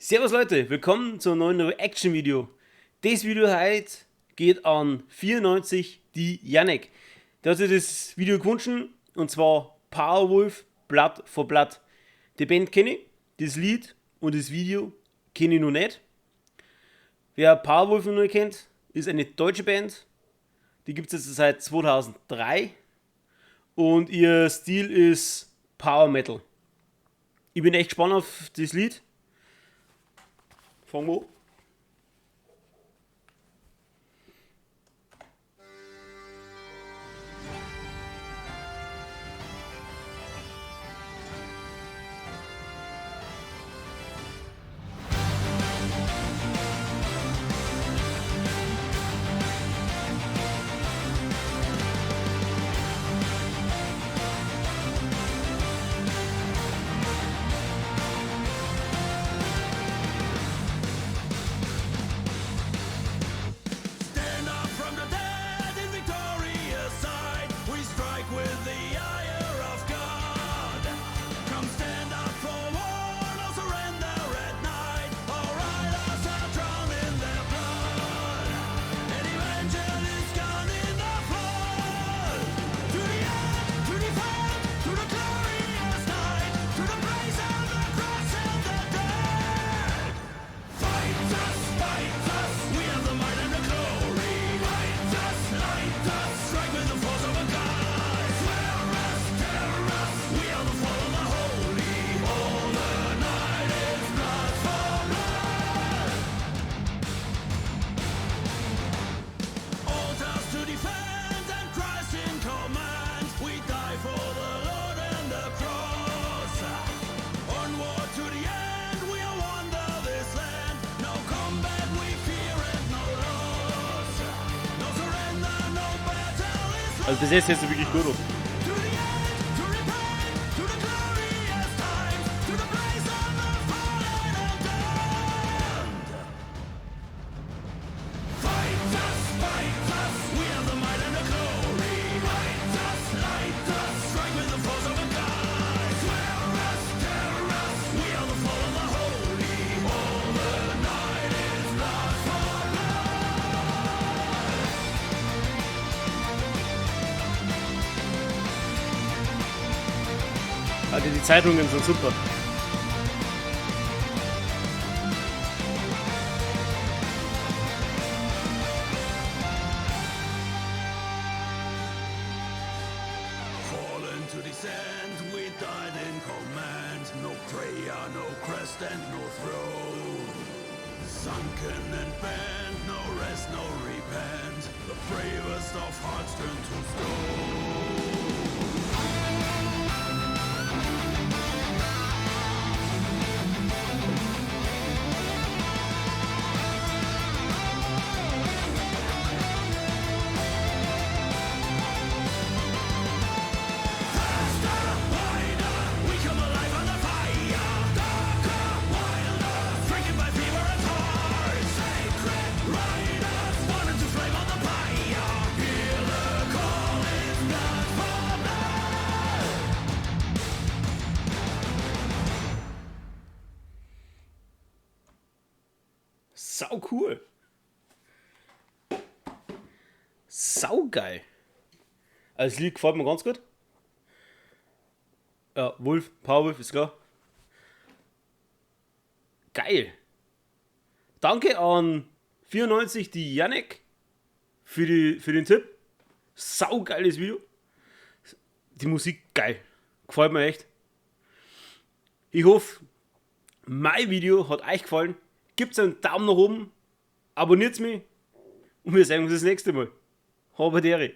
Servus Leute, willkommen zu einem neuen Reaction-Video. Das Video heute geht an 94 die Janek. Der hat sich das Video gewünscht und zwar Powerwolf Blood for Blood. Die Band kenne ich, das Lied und das Video kenne ich noch nicht. Wer Powerwolf noch nicht kennt, ist eine deutsche Band. Die gibt es jetzt seit 2003 und ihr Stil ist Power Metal. Ich bin echt gespannt auf das Lied. Fangen wir an. Also bis jetzt sieht es wirklich gut aus. Also die Zeitungen sind super. Fallen to descend, we died in command. No prayer, no crest and no throne. Sunken and bent, no rest, no repent. The bravest of hearts turned to stone. Sau cool. Sau geil. Also das Lied gefällt mir ganz gut. Ja, Wolf, Powerwolf ist klar. Geil. Danke an 94 die Janek für den Tipp. Sau geiles Video. Die Musik geil. Gefällt mir echt. Ich hoffe, mein Video hat euch gefallen. Gebt einen Daumen nach oben, abonniert mich und wir sehen uns das nächste Mal. Habadere.